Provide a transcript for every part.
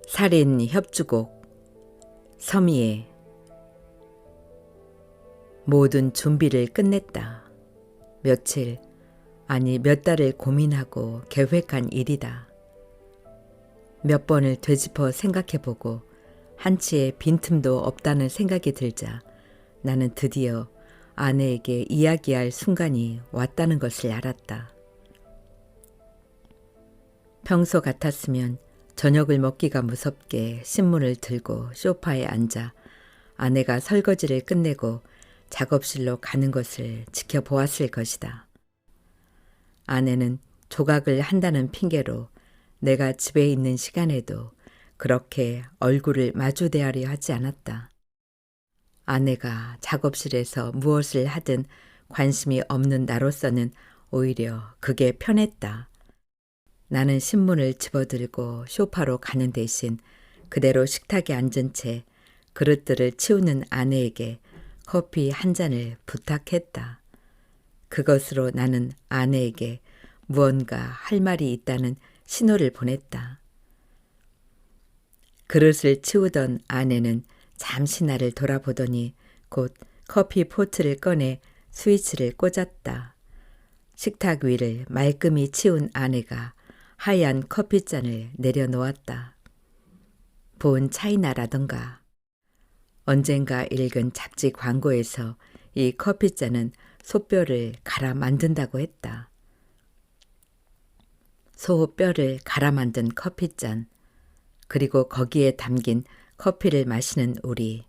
살인 협주곡 서미애. 모든 준비를 끝냈다. 며칠, 아니 몇 달을 고민하고 계획한 일이다. 몇 번을 되짚어 생각해보고 한치의 빈틈도 없다는 생각이 들자 나는 드디어 아내에게 이야기할 순간이 왔다는 것을 알았다. 평소 같았으면 저녁을 먹기가 무섭게 신문을 들고 소파에 앉아 아내가 설거지를 끝내고 작업실로 가는 것을 지켜보았을 것이다. 아내는 조각을 한다는 핑계로 내가 집에 있는 시간에도 그렇게 얼굴을 마주대하려 하지 않았다. 아내가 작업실에서 무엇을 하든 관심이 없는 나로서는 오히려 그게 편했다. 나는 신문을 집어들고 소파로 가는 대신 그대로 식탁에 앉은 채 그릇들을 치우는 아내에게 커피 한 잔을 부탁했다. 그것으로 나는 아내에게 무언가 할 말이 있다는 신호를 보냈다. 그릇을 치우던 아내는 잠시 나를 돌아보더니 곧 커피 포트를 꺼내 스위치를 꽂았다. 식탁 위를 말끔히 치운 아내가 하얀 커피잔을 내려놓았다. 본 차이나라던가. 언젠가 읽은 잡지 광고에서 이 커피잔은 소뼈를 갈아 만든다고 했다. 소뼈를 갈아 만든 커피잔, 그리고 거기에 담긴 커피를 마시는 우리.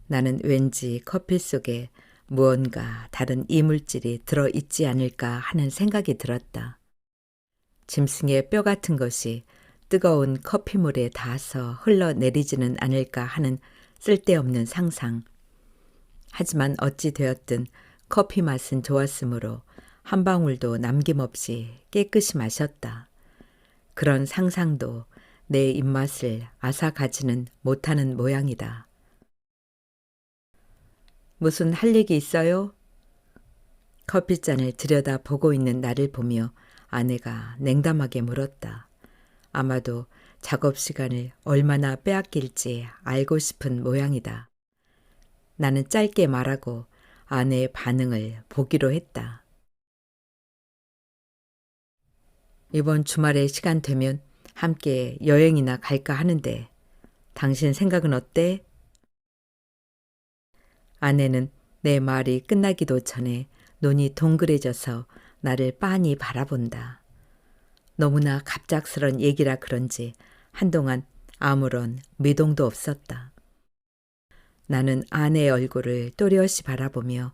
나는 왠지 커피 속에 무언가 다른 이물질이 들어있지 않을까 하는 생각이 들었다. 짐승의 뼈 같은 것이 뜨거운 커피물에 닿아서 흘러내리지는 않을까 하는 쓸데없는 상상. 하지만 어찌 되었든 커피 맛은 좋았으므로 한 방울도 남김없이 깨끗이 마셨다. 그런 상상도 내 입맛을 앗아가지는 못하는 모양이다. 무슨 할 얘기 있어요? 커피잔을 들여다보고 있는 나를 보며 아내가 냉담하게 물었다. 아마도 작업 시간을 얼마나 빼앗길지 알고 싶은 모양이다. 나는 짧게 말하고 아내의 반응을 보기로 했다. 이번 주말에 시간 되면 함께 여행이나 갈까 하는데 당신 생각은 어때? 아내는 내 말이 끝나기도 전에 눈이 동그래져서 나를 빤히 바라본다. 너무나 갑작스런 얘기라 그런지 한동안 아무런 미동도 없었다. 나는 아내의 얼굴을 또렷이 바라보며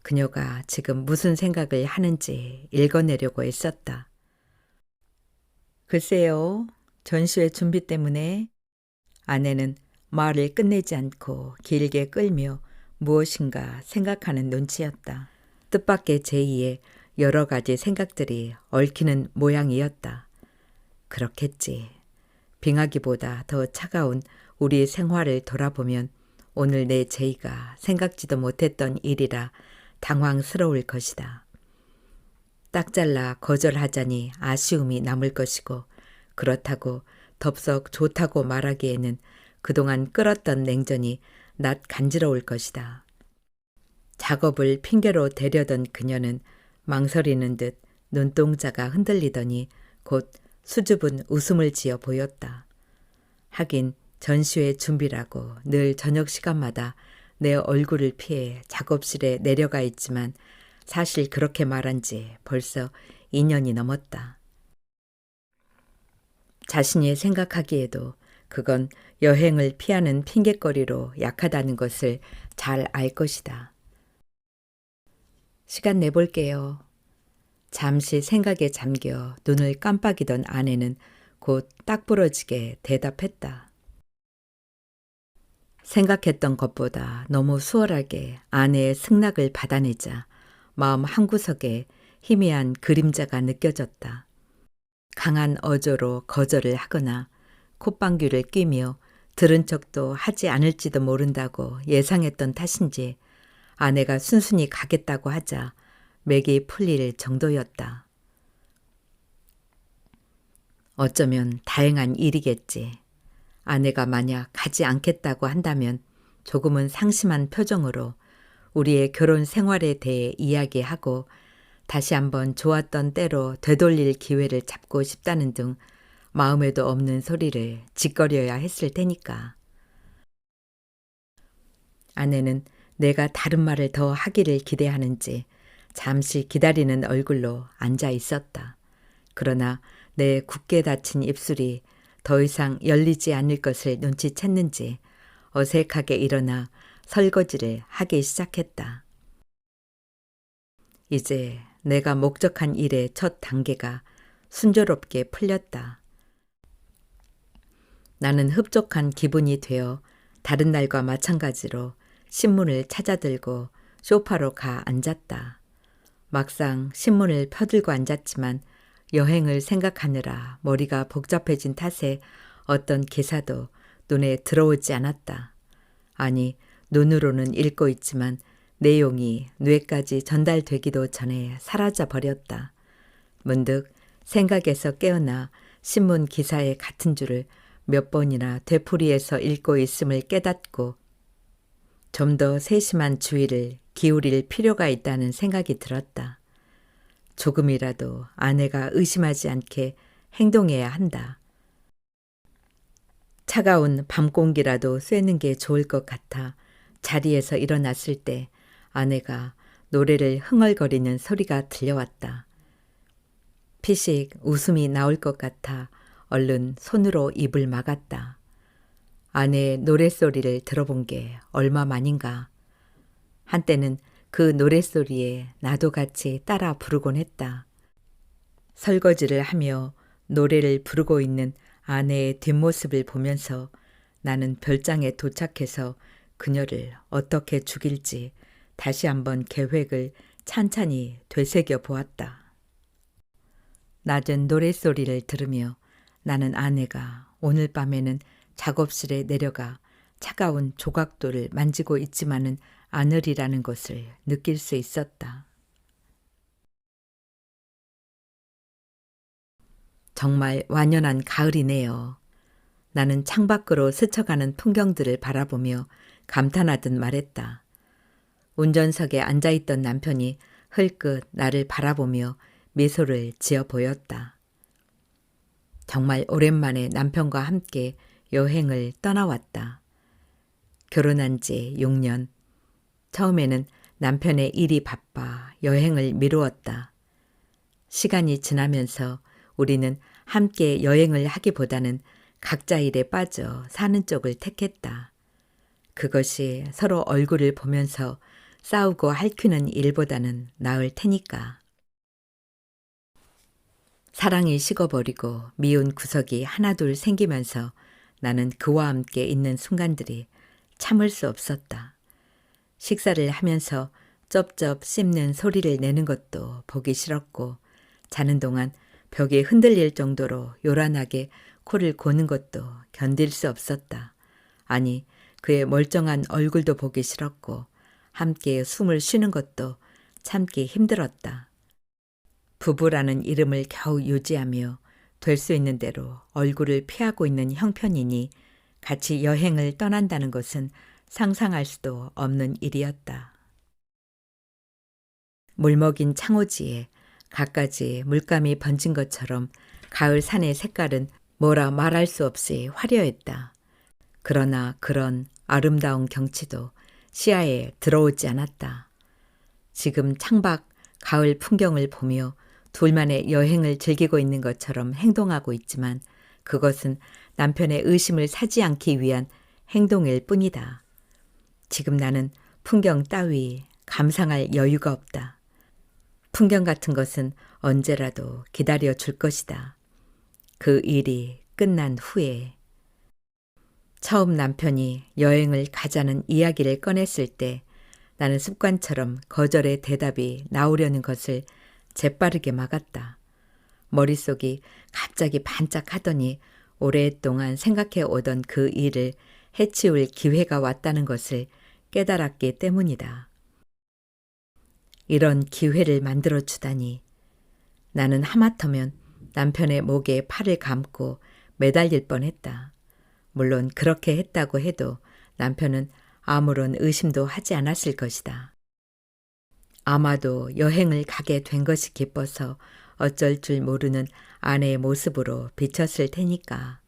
그녀가 지금 무슨 생각을 하는지 읽어내려고 애썼다. 글쎄요, 전시회 준비 때문에. 아내는 말을 끝내지 않고 길게 끌며 무엇인가 생각하는 눈치였다. 뜻밖의 제2의 여러 가지 생각들이 얽히는 모양이었다. 그렇겠지. 빙하기보다 더 차가운 우리 생활을 돌아보면 오늘 내 제이가 생각지도 못했던 일이라 당황스러울 것이다. 딱 잘라 거절하자니 아쉬움이 남을 것이고 그렇다고 덥석 좋다고 말하기에는 그동안 끓었던 냉전이 낯 간지러울 것이다. 작업을 핑계로 대려던 그녀는 망설이는 듯 눈동자가 흔들리더니 곧 수줍은 웃음을 지어 보였다. 하긴 전시회 준비라고 늘 저녁 시간마다 내 얼굴을 피해 작업실에 내려가 있지만 사실 그렇게 말한 지 벌써 2년이 넘었다. 자신이 생각하기에도 그건 여행을 피하는 핑곗거리로 약하다는 것을 잘 알 것이다. 시간 내볼게요. 잠시 생각에 잠겨 눈을 깜빡이던 아내는 곧 딱 부러지게 대답했다. 생각했던 것보다 너무 수월하게 아내의 승낙을 받아내자 마음 한구석에 희미한 그림자가 느껴졌다. 강한 어조로 거절을 하거나 콧방귀를 뀌며 들은 척도 하지 않을지도 모른다고 예상했던 탓인지 아내가 순순히 가겠다고 하자 맥이 풀릴 정도였다. 어쩌면 다행한 일이겠지. 아내가 만약 가지 않겠다고 한다면 조금은 상심한 표정으로 우리의 결혼 생활에 대해 이야기하고 다시 한번 좋았던 때로 되돌릴 기회를 잡고 싶다는 등 마음에도 없는 소리를 짓거려야 했을 테니까. 아내는 내가 다른 말을 더 하기를 기대하는지 잠시 기다리는 얼굴로 앉아 있었다. 그러나 내 굳게 닫힌 입술이 더 이상 열리지 않을 것을 눈치챘는지 어색하게 일어나 설거지를 하기 시작했다. 이제 내가 목적한 일의 첫 단계가 순조롭게 풀렸다. 나는 흡족한 기분이 되어 다른 날과 마찬가지로 신문을 찾아들고 소파로 가 앉았다. 막상 신문을 펴들고 앉았지만 여행을 생각하느라 머리가 복잡해진 탓에 어떤 기사도 눈에 들어오지 않았다. 아니, 눈으로는 읽고 있지만 내용이 뇌까지 전달되기도 전에 사라져 버렸다. 문득 생각에서 깨어나 신문 기사의 같은 줄을 몇 번이나 되풀이해서 읽고 있음을 깨닫고 좀 더 세심한 주의를 기울일 필요가 있다는 생각이 들었다. 조금이라도 아내가 의심하지 않게 행동해야 한다. 차가운 밤 공기라도 쐬는 게 좋을 것 같아 자리에서 일어났을 때 아내가 노래를 흥얼거리는 소리가 들려왔다. 피식 웃음이 나올 것 같아 얼른 손으로 입을 막았다. 아내의 노랫소리를 들어본 게 얼마 만인가. 한때는 그 노랫소리에 나도 같이 따라 부르곤 했다. 설거지를 하며 노래를 부르고 있는 아내의 뒷모습을 보면서 나는 별장에 도착해서 그녀를 어떻게 죽일지 다시 한번 계획을 찬찬히 되새겨 보았다. 낮은 노랫소리를 들으며 나는 아내가 오늘 밤에는 작업실에 내려가 차가운 조각돌을 만지고 있지만은 않으리라는 것을 느낄 수 있었다. 정말 완연한 가을이네요. 나는 창밖으로 스쳐가는 풍경들을 바라보며 감탄하듯 말했다. 운전석에 앉아있던 남편이 흘끗 나를 바라보며 미소를 지어 보였다. 정말 오랜만에 남편과 함께 여행을 떠나왔다. 결혼한 지 6년. 처음에는 남편의 일이 바빠 여행을 미루었다. 시간이 지나면서 우리는 함께 여행을 하기보다는 각자 일에 빠져 사는 쪽을 택했다. 그것이 서로 얼굴을 보면서 싸우고 핥히는 일보다는 나을 테니까. 사랑이 식어버리고 미운 구석이 하나둘 생기면서 나는 그와 함께 있는 순간들이 참을 수 없었다. 식사를 하면서 쩝쩝 씹는 소리를 내는 것도 보기 싫었고 자는 동안 벽이 흔들릴 정도로 요란하게 코를 고는 것도 견딜 수 없었다. 아니, 그의 멀쩡한 얼굴도 보기 싫었고 함께 숨을 쉬는 것도 참기 힘들었다. 부부라는 이름을 겨우 유지하며 될 수 있는 대로 얼굴을 피하고 있는 형편이니 같이 여행을 떠난다는 것은 상상할 수도 없는 일이었다. 물먹인 창호지에 갖가지 물감이 번진 것처럼 가을 산의 색깔은 뭐라 말할 수 없이 화려했다. 그러나 그런 아름다운 경치도 시야에 들어오지 않았다. 지금 창밖 가을 풍경을 보며 둘만의 여행을 즐기고 있는 것처럼 행동하고 있지만 그것은 남편의 의심을 사지 않기 위한 행동일 뿐이다. 지금 나는 풍경 따위 감상할 여유가 없다. 풍경 같은 것은 언제라도 기다려 줄 것이다. 그 일이 끝난 후에. 처음 남편이 여행을 가자는 이야기를 꺼냈을 때 나는 습관처럼 거절의 대답이 나오려는 것을 재빠르게 막았다. 머릿속이 갑자기 반짝하더니 오랫동안 생각해 오던 그 일을 해치울 기회가 왔다는 것을 깨달았기 때문이다. 이런 기회를 만들어 주다니. 나는 하마터면 남편의 목에 팔을 감고 매달릴 뻔했다. 물론 그렇게 했다고 해도 남편은 아무런 의심도 하지 않았을 것이다. 아마도 여행을 가게 된 것이 기뻐서 어쩔 줄 모르는 아내의 모습으로 비쳤을 테니까.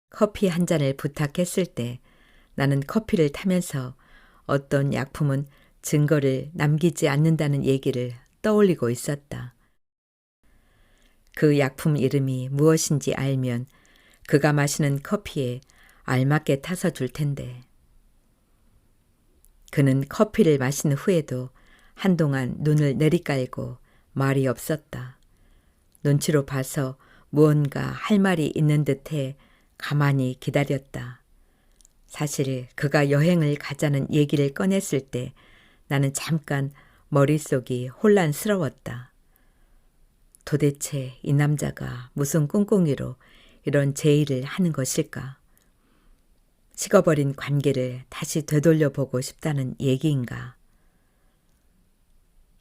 커피 한 잔을 부탁했을 때 나는 커피를 타면서 어떤 약품은 증거를 남기지 않는다는 얘기를 떠올리고 있었다. 그 약품 이름이 무엇인지 알면 그가 마시는 커피에 알맞게 타서 줄 텐데. 그는 커피를 마신 후에도 한동안 눈을 내리깔고 말이 없었다. 눈치로 봐서 무언가 할 말이 있는 듯해 가만히 기다렸다. 사실 그가 여행을 가자는 얘기를 꺼냈을 때 나는 잠깐 머릿속이 혼란스러웠다. 도대체 이 남자가 무슨 꿍꿍이로 이런 제의를 하는 것일까? 식어버린 관계를 다시 되돌려보고 싶다는 얘기인가?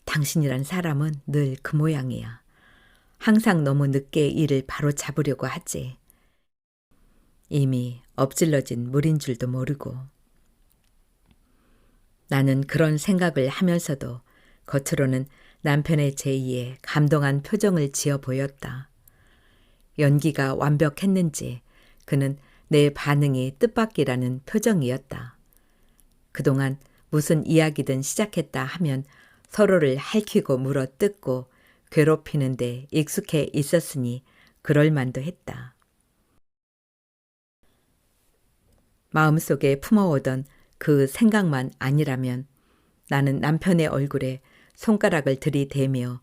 당신이란 사람은 늘 그 모양이야. 항상 너무 늦게 일을 바로 잡으려고 하지. 이미 엎질러진 물인 줄도 모르고. 나는 그런 생각을 하면서도 겉으로는 남편의 제의에 감동한 표정을 지어 보였다. 연기가 완벽했는지 그는 내 반응이 뜻밖이라는 표정이었다. 그동안 무슨 이야기든 시작했다 하면 서로를 할퀴고 물어뜯고 괴롭히는데 익숙해 있었으니 그럴 만도 했다. 마음속에 품어오던 그 생각만 아니라면 나는 남편의 얼굴에 손가락을 들이대며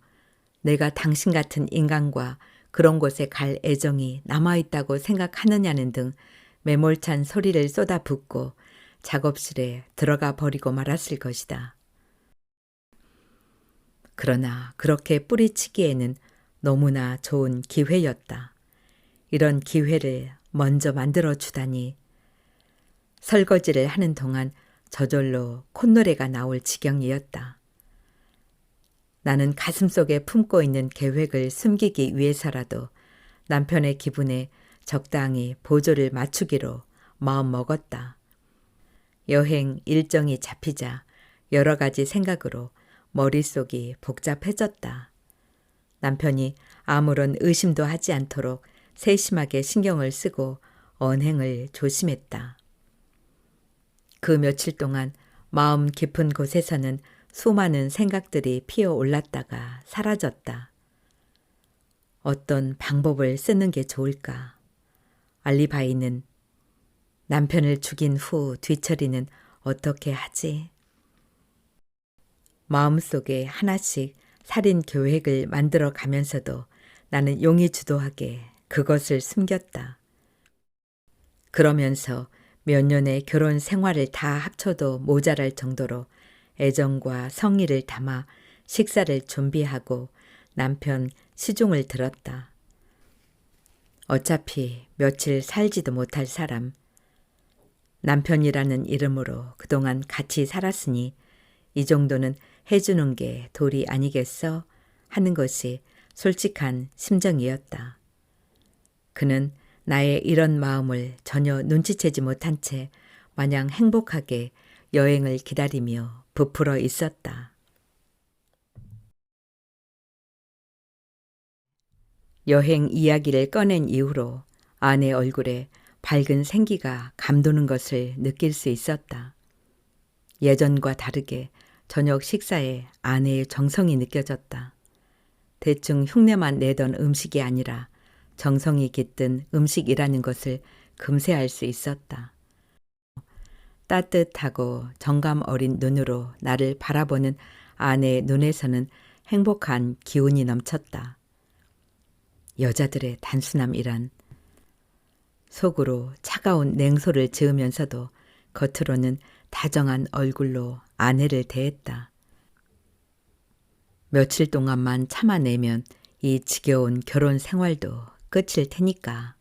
내가 당신 같은 인간과 그런 곳에 갈 애정이 남아있다고 생각하느냐는 등 매몰찬 소리를 쏟아붓고 작업실에 들어가 버리고 말았을 것이다. 그러나 그렇게 뿌리치기에는 너무나 좋은 기회였다. 이런 기회를 먼저 만들어 주다니. 설거지를 하는 동안 저절로 콧노래가 나올 지경이었다. 나는 가슴속에 품고 있는 계획을 숨기기 위해서라도 남편의 기분에 적당히 보조를 맞추기로 마음먹었다. 여행 일정이 잡히자 여러 가지 생각으로 머릿속이 복잡해졌다. 남편이 아무런 의심도 하지 않도록 세심하게 신경을 쓰고 언행을 조심했다. 그 며칠 동안 마음 깊은 곳에서는 수많은 생각들이 피어올랐다가 사라졌다. 어떤 방법을 쓰는 게 좋을까? 알리바이는 남편을 죽인 후 뒤처리는 어떻게 하지? 마음속에 하나씩 살인 계획을 만들어 가면서도 나는 용의주도하게 그것을 숨겼다. 그러면서 몇 년의 결혼 생활을 다 합쳐도 모자랄 정도로 애정과 성의를 담아 식사를 준비하고 남편 시중을 들었다. 어차피 며칠 살지도 못할 사람, 남편이라는 이름으로 그동안 같이 살았으니 이 정도는 해주는 게 도리 아니겠어? 하는 것이 솔직한 심정이었다. 그는 나의 이런 마음을 전혀 눈치채지 못한 채 마냥 행복하게 여행을 기다리며 부풀어 있었다. 여행 이야기를 꺼낸 이후로 아내 얼굴에 밝은 생기가 감도는 것을 느낄 수 있었다. 예전과 다르게 저녁 식사에 아내의 정성이 느껴졌다. 대충 흉내만 내던 음식이 아니라 정성이 깃든 음식이라는 것을 금세 알 수 있었다. 따뜻하고 정감 어린 눈으로 나를 바라보는 아내의 눈에서는 행복한 기운이 넘쳤다. 여자들의 단순함이란. 속으로 차가운 냉소를 지으면서도 겉으로는 다정한 얼굴로 아내를 대했다. 며칠 동안만 참아내면 이 지겨운 결혼 생활도 끝일 테니까.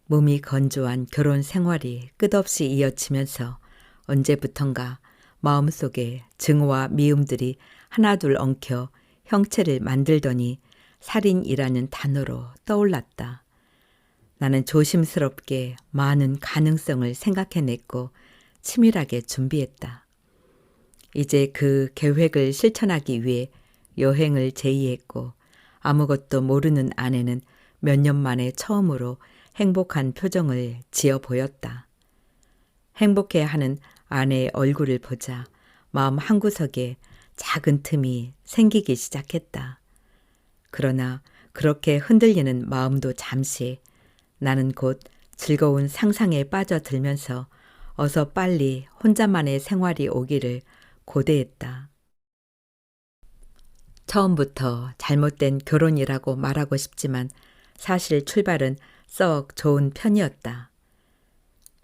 몸이 건조한 결혼 생활이 끝없이 이어지면서 언제부턴가 마음속에 증오와 미움들이 하나둘 엉켜 형체를 만들더니 살인이라는 단어로 떠올랐다. 나는 조심스럽게 많은 가능성을 생각해냈고 치밀하게 준비했다. 이제 그 계획을 실천하기 위해 여행을 제의했고 아무것도 모르는 아내는 몇 년 만에 처음으로 행복한 표정을 지어 보였다. 행복해하는 아내의 얼굴을 보자 마음 한구석에 작은 틈이 생기기 시작했다. 그러나 그렇게 흔들리는 마음도 잠시 나는 곧 즐거운 상상에 빠져들면서 어서 빨리 혼자만의 생활이 오기를 고대했다. 처음부터 잘못된 결혼이라고 말하고 싶지만 사실 출발은 썩 좋은 편이었다.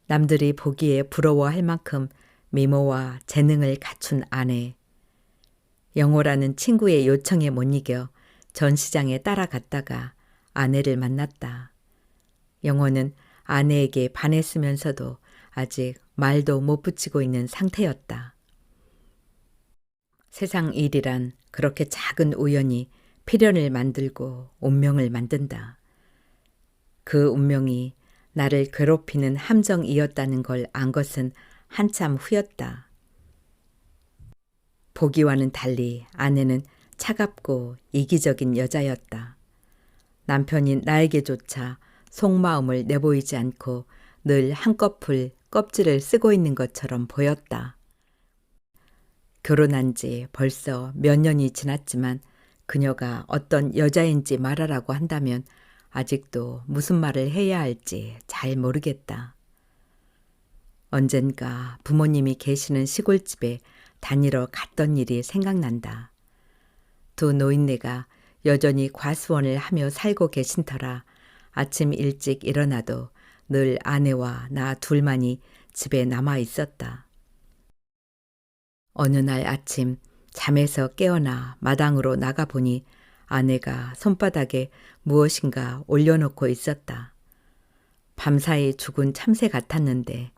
남들이 보기에 부러워할 만큼 미모와 재능을 갖춘 아내. 영호라는 친구의 요청에 못 이겨 전시장에 따라갔다가 아내를 만났다. 영호는 아내에게 반했으면서도 아직 말도 못 붙이고 있는 상태였다. 세상 일이란 그렇게 작은 우연이 필연을 만들고 운명을 만든다. 그 운명이 나를 괴롭히는 함정이었다는 걸 안 것은 한참 후였다. 보기와는 달리 아내는 차갑고 이기적인 여자였다. 남편인 나에게조차 속마음을 내보이지 않고 늘 한꺼풀 껍질을 쓰고 있는 것처럼 보였다. 결혼한 지 벌써 몇 년이 지났지만 그녀가 어떤 여자인지 말하라고 한다면 아직도 무슨 말을 해야 할지 잘 모르겠다. 언젠가 부모님이 계시는 시골집에 다니러 갔던 일이 생각난다. 두 노인네가 여전히 과수원을 하며 살고 계신 터라 아침 일찍 일어나도 늘 아내와 나 둘만이 집에 남아 있었다. 어느 날 아침 잠에서 깨어나 마당으로 나가보니 아내가 손바닥에 무엇인가 올려놓고 있었다. 밤사이 죽은 참새 같았는데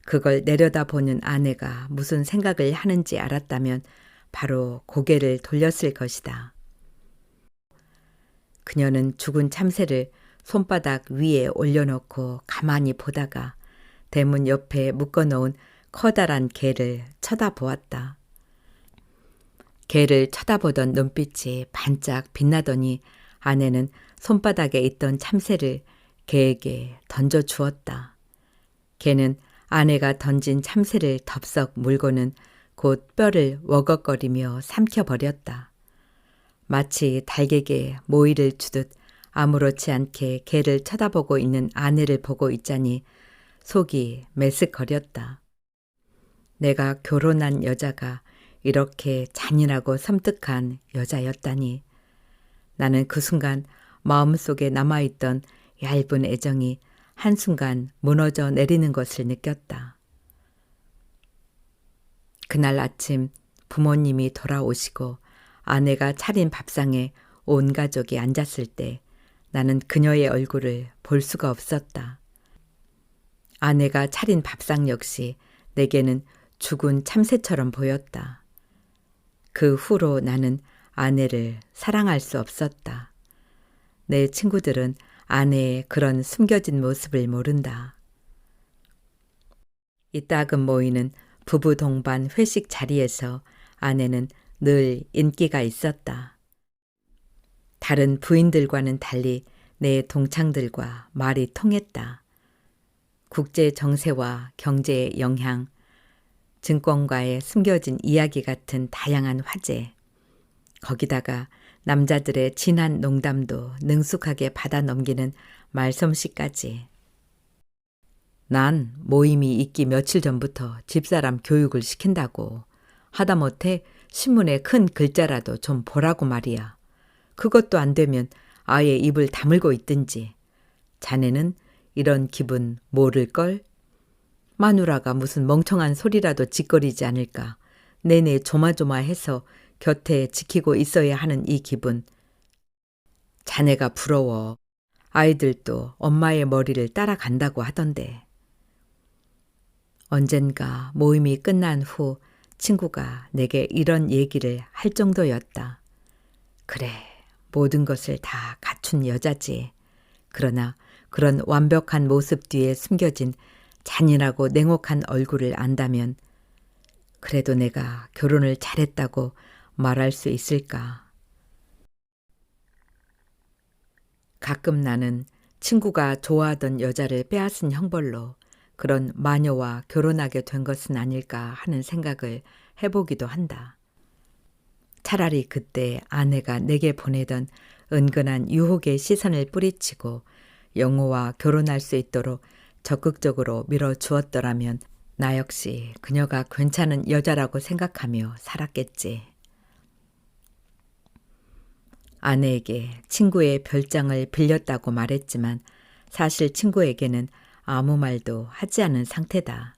그걸 내려다보는 아내가 무슨 생각을 하는지 알았다면 바로 고개를 돌렸을 것이다. 그녀는 죽은 참새를 손바닥 위에 올려놓고 가만히 보다가 대문 옆에 묶어놓은 커다란 개를 쳐다보았다. 개를 쳐다보던 눈빛이 반짝 빛나더니 아내는 손바닥에 있던 참새를 개에게 던져주었다. 개는 아내가 던진 참새를 덥석 물고는 곧 뼈를 워걱거리며 삼켜버렸다. 마치 달객에 모이를 주듯 아무렇지 않게 개를 쳐다보고 있는 아내를 보고 있자니 속이 메스거렸다. 내가 결혼한 여자가 이렇게 잔인하고 섬뜩한 여자였다니. 나는 그 순간 마음속에 남아있던 얇은 애정이 한순간 무너져 내리는 것을 느꼈다. 그날 아침 부모님이 돌아오시고 아내가 차린 밥상에 온 가족이 앉았을 때 나는 그녀의 얼굴을 볼 수가 없었다. 아내가 차린 밥상 역시 내게는 죽은 참새처럼 보였다. 그 후로 나는 아내를 사랑할 수 없었다. 내 친구들은 아내의 그런 숨겨진 모습을 모른다. 이따금 모이는 부부 동반 회식 자리에서 아내는 늘 인기가 있었다. 다른 부인들과는 달리 내 동창들과 말이 통했다. 국제 정세와 경제의 영향, 증권가의 숨겨진 이야기 같은 다양한 화제, 거기다가 남자들의 진한 농담도 능숙하게 받아 넘기는 말솜씨까지. 난 모임이 있기 며칠 전부터 집사람 교육을 시킨다고. 하다못해 신문에 큰 글자라도 좀 보라고 말이야. 그것도 안 되면 아예 입을 다물고 있든지. 자네는 이런 기분 모를걸? 마누라가 무슨 멍청한 소리라도 짓거리지 않을까. 내내 조마조마해서 곁에 지키고 있어야 하는 이 기분. 자네가 부러워. 아이들도 엄마의 머리를 따라간다고 하던데. 언젠가 모임이 끝난 후 친구가 내게 이런 얘기를 할 정도였다. 그래, 모든 것을 다 갖춘 여자지. 그러나 그런 완벽한 모습 뒤에 숨겨진 잔인하고 냉혹한 얼굴을 안다면 그래도 내가 결혼을 잘했다고 말할 수 있을까? 가끔 나는 친구가 좋아하던 여자를 빼앗은 형벌로 그런 마녀와 결혼하게 된 것은 아닐까 하는 생각을 해보기도 한다. 차라리 그때 아내가 내게 보내던 은근한 유혹의 시선을 뿌리치고 영호와 결혼할 수 있도록 적극적으로 밀어주었더라면 나 역시 그녀가 괜찮은 여자라고 생각하며 살았겠지. 아내에게 친구의 별장을 빌렸다고 말했지만 사실 친구에게는 아무 말도 하지 않은 상태다.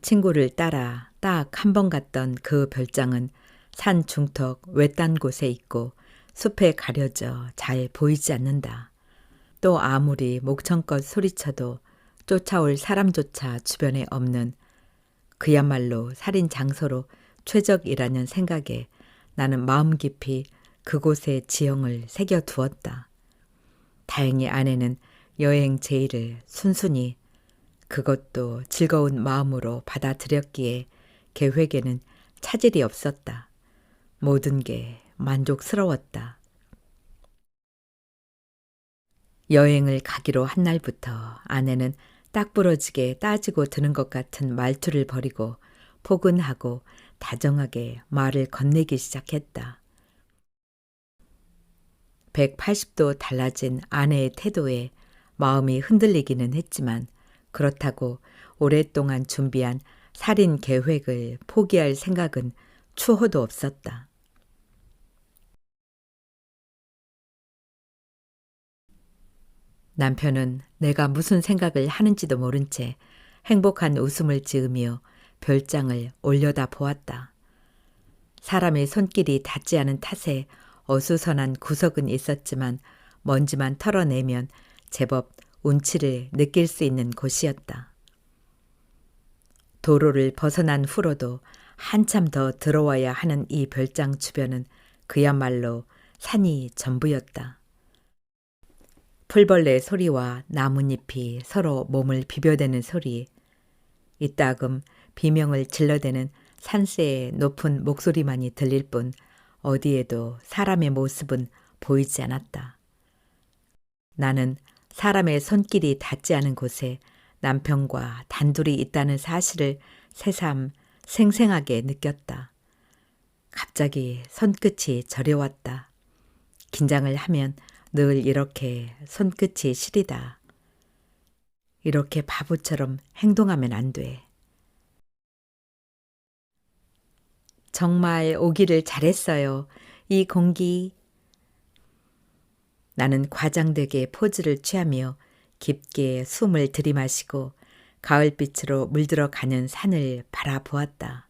친구를 따라 딱 한 번 갔던 그 별장은 산 중턱 외딴 곳에 있고 숲에 가려져 잘 보이지 않는다. 또 아무리 목청껏 소리쳐도 쫓아올 사람조차 주변에 없는 그야말로 살인 장소로 최적이라는 생각에 나는 마음 깊이 그곳에 지형을 새겨두었다. 다행히 아내는 여행 제의를 순순히 그것도 즐거운 마음으로 받아들였기에 계획에는 차질이 없었다. 모든 게 만족스러웠다. 여행을 가기로 한 날부터 아내는 딱 부러지게 따지고 드는 것 같은 말투를 버리고 포근하고 다정하게 말을 건네기 시작했다. 180도 달라진 아내의 태도에 마음이 흔들리기는 했지만 그렇다고 오랫동안 준비한 살인 계획을 포기할 생각은 추호도 없었다. 남편은 내가 무슨 생각을 하는지도 모른 채 행복한 웃음을 지으며 별장을 올려다 보았다. 사람의 손길이 닿지 않은 탓에 어수선한 구석은 있었지만 먼지만 털어내면 제법 운치를 느낄 수 있는 곳이었다. 도로를 벗어난 후로도 한참 더 들어와야 하는 이 별장 주변은 그야말로 산이 전부였다. 풀벌레 소리와 나뭇잎이 서로 몸을 비벼대는 소리, 이따금 비명을 질러대는 산새의 높은 목소리만이 들릴 뿐 어디에도 사람의 모습은 보이지 않았다. 나는 사람의 손길이 닿지 않은 곳에 남편과 단둘이 있다는 사실을 새삼 생생하게 느꼈다. 갑자기 손끝이 저려왔다. 긴장을 하면 늘 이렇게 손끝이 시리다. 이렇게 바보처럼 행동하면 안 돼. 정말 오기를 잘했어요. 이 공기. 나는 과장되게 포즈를 취하며 깊게 숨을 들이마시고 가을빛으로 물들어가는 산을 바라보았다.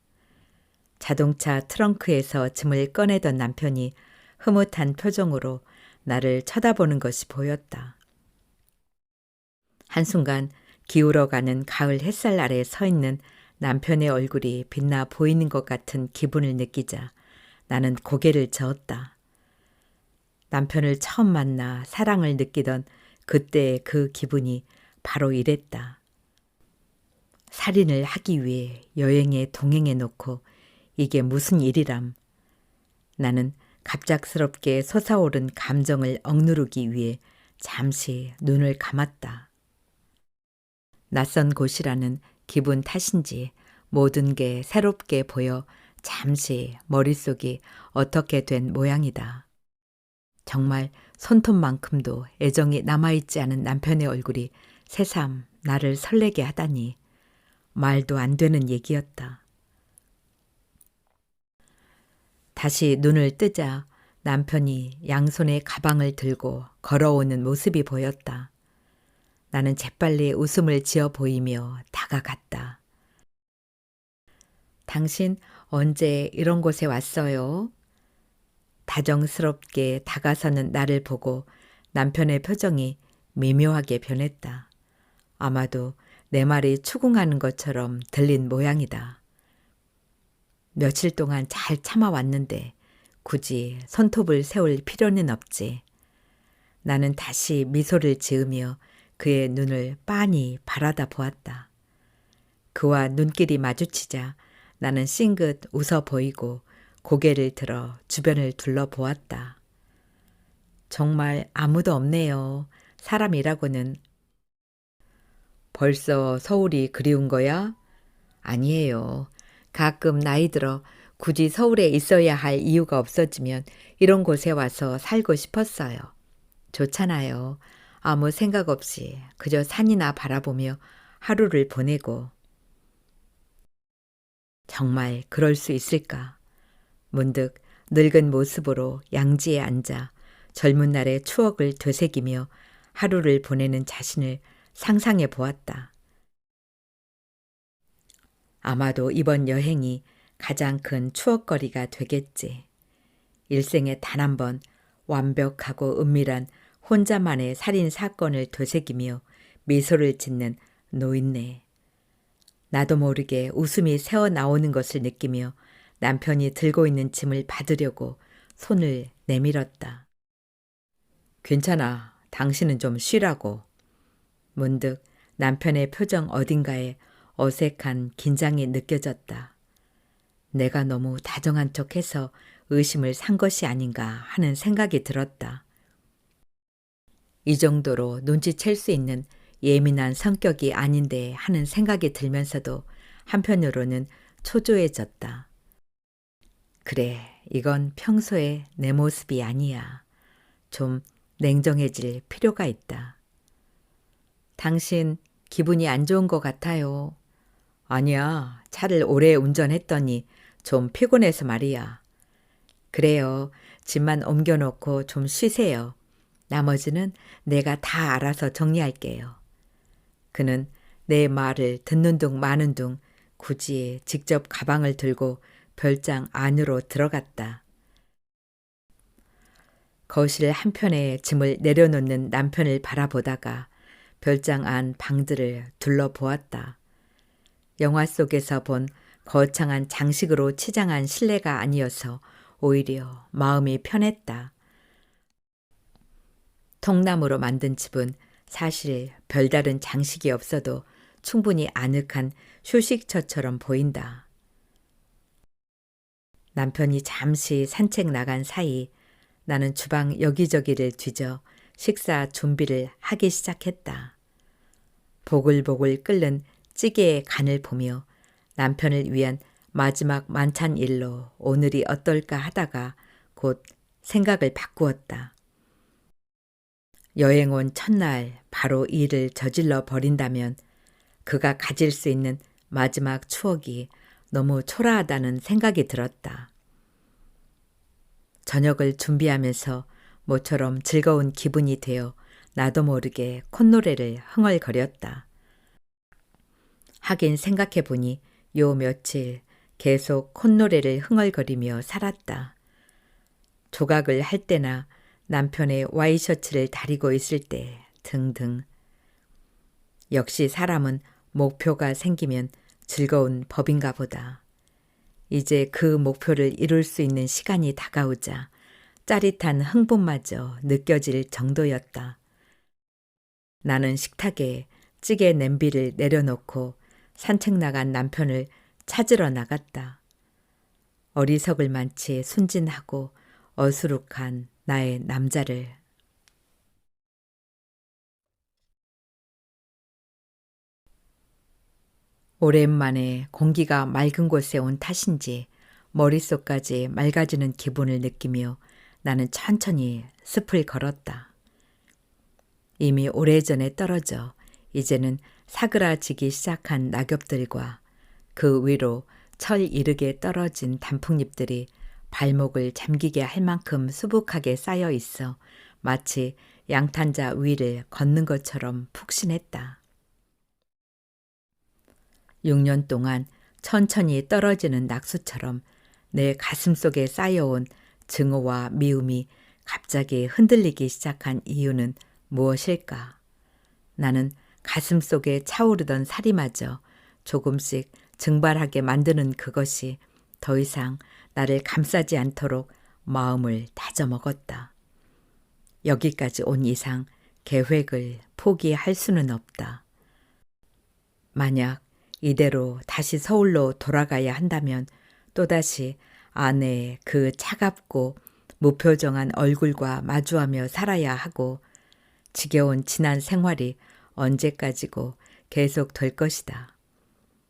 자동차 트렁크에서 짐을 꺼내던 남편이 흐뭇한 표정으로 나를 쳐다보는 것이 보였다. 한순간 기울어가는 가을 햇살 아래 서 있는 남편의 얼굴이 빛나 보이는 것 같은 기분을 느끼자 나는 고개를 저었다. 남편을 처음 만나 사랑을 느끼던 그때의 그 기분이 바로 이랬다. 살인을 하기 위해 여행에 동행해 놓고 이게 무슨 일이람. 나는 갑작스럽게 솟아오른 감정을 억누르기 위해 잠시 눈을 감았다. 낯선 곳이라는 기분 탓인지 모든 게 새롭게 보여 잠시 머릿속이 어떻게 된 모양이다. 정말 손톱만큼도 애정이 남아있지 않은 남편의 얼굴이 새삼 나를 설레게 하다니 말도 안 되는 얘기였다. 다시 눈을 뜨자 남편이 양손에 가방을 들고 걸어오는 모습이 보였다. 나는 재빨리 웃음을 지어 보이며 다가갔다. 당신 언제 이런 곳에 왔어요? 다정스럽게 다가서는 나를 보고 남편의 표정이 미묘하게 변했다. 아마도 내 말이 추궁하는 것처럼 들린 모양이다. 며칠 동안 잘 참아왔는데 굳이 손톱을 세울 필요는 없지. 나는 다시 미소를 지으며 그의 눈을 빤히 바라다 보았다. 그와 눈길이 마주치자 나는 싱긋 웃어 보이고 고개를 들어 주변을 둘러보았다. 정말 아무도 없네요. 사람이라고는. 벌써 서울이 그리운 거야? 아니에요. 가끔 나이 들어 굳이 서울에 있어야 할 이유가 없어지면 이런 곳에 와서 살고 싶었어요. 좋잖아요. 아무 생각 없이 그저 산이나 바라보며 하루를 보내고. 정말 그럴 수 있을까? 문득 늙은 모습으로 양지에 앉아 젊은 날의 추억을 되새기며 하루를 보내는 자신을 상상해 보았다. 아마도 이번 여행이 가장 큰 추억거리가 되겠지. 일생에 단 한 번 완벽하고 은밀한 혼자만의 살인 사건을 되새기며 미소를 짓는 노인네. 나도 모르게 웃음이 새어나오는 것을 느끼며 남편이 들고 있는 짐을 받으려고 손을 내밀었다. 괜찮아. 당신은 좀 쉬라고. 문득 남편의 표정 어딘가에 어색한 긴장이 느껴졌다. 내가 너무 다정한 척해서 의심을 산 것이 아닌가 하는 생각이 들었다. 이 정도로 눈치챌 수 있는 예민한 성격이 아닌데 하는 생각이 들면서도 한편으로는 초조해졌다. 그래, 이건 평소의 내 모습이 아니야. 좀 냉정해질 필요가 있다. 당신 기분이 안 좋은 것 같아요. 아니야, 차를 오래 운전했더니 좀 피곤해서 말이야. 그래요, 짐만 옮겨놓고 좀 쉬세요. 나머지는 내가 다 알아서 정리할게요. 그는 내 말을 듣는 둥 마는 둥 굳이 직접 가방을 들고 별장 안으로 들어갔다. 거실 한편에 짐을 내려놓는 남편을 바라보다가 별장 안 방들을 둘러보았다. 영화 속에서 본 거창한 장식으로 치장한 실내가 아니어서 오히려 마음이 편했다. 통나무로 만든 집은 사실 별다른 장식이 없어도 충분히 아늑한 휴식처처럼 보인다. 남편이 잠시 산책 나간 사이 나는 주방 여기저기를 뒤져 식사 준비를 하기 시작했다. 보글보글 끓는 찌개의 간을 보며 남편을 위한 마지막 만찬 일로 오늘이 어떨까 하다가 곧 생각을 바꾸었다. 여행 온 첫날 바로 일을 저질러 버린다면 그가 가질 수 있는 마지막 추억이 너무 초라하다는 생각이 들었다. 저녁을 준비하면서 모처럼 즐거운 기분이 되어 나도 모르게 콧노래를 흥얼거렸다. 하긴 생각해보니 요 며칠 계속 콧노래를 흥얼거리며 살았다. 조각을 할 때나 남편의 와이셔츠를 다리고 있을 때 등등. 역시 사람은 목표가 생기면 즐거운 법인가 보다. 이제 그 목표를 이룰 수 있는 시간이 다가오자 짜릿한 흥분마저 느껴질 정도였다. 나는 식탁에 찌개 냄비를 내려놓고 산책 나간 남편을 찾으러 나갔다. 어리석을 만치 순진하고 어수룩한 나의 남자를. 오랜만에 공기가 맑은 곳에 온 탓인지 머릿속까지 맑아지는 기분을 느끼며 나는 천천히 숲을 걸었다. 이미 오래전에 떨어져 이제는 사그라지기 시작한 낙엽들과 그 위로 철 이르게 떨어진 단풍잎들이 발목을 잠기게 할 만큼 수북하게 쌓여 있어 마치 양탄자 위를 걷는 것처럼 푹신했다. 6년 동안 천천히 떨어지는 낙수처럼 내 가슴 속에 쌓여온 증오와 미움이 갑자기 흔들리기 시작한 이유는 무엇일까? 나는 가슴 속에 차오르던 살이마저 조금씩 증발하게 만드는 그것이 더 이상 나를 감싸지 않도록 마음을 다져 먹었다. 여기까지 온 이상 계획을 포기할 수는 없다. 만약 이대로 다시 서울로 돌아가야 한다면 또다시 아내의 그 차갑고 무표정한 얼굴과 마주하며 살아야 하고 지겨운 지난 생활이 언제까지고 계속 될 것이다.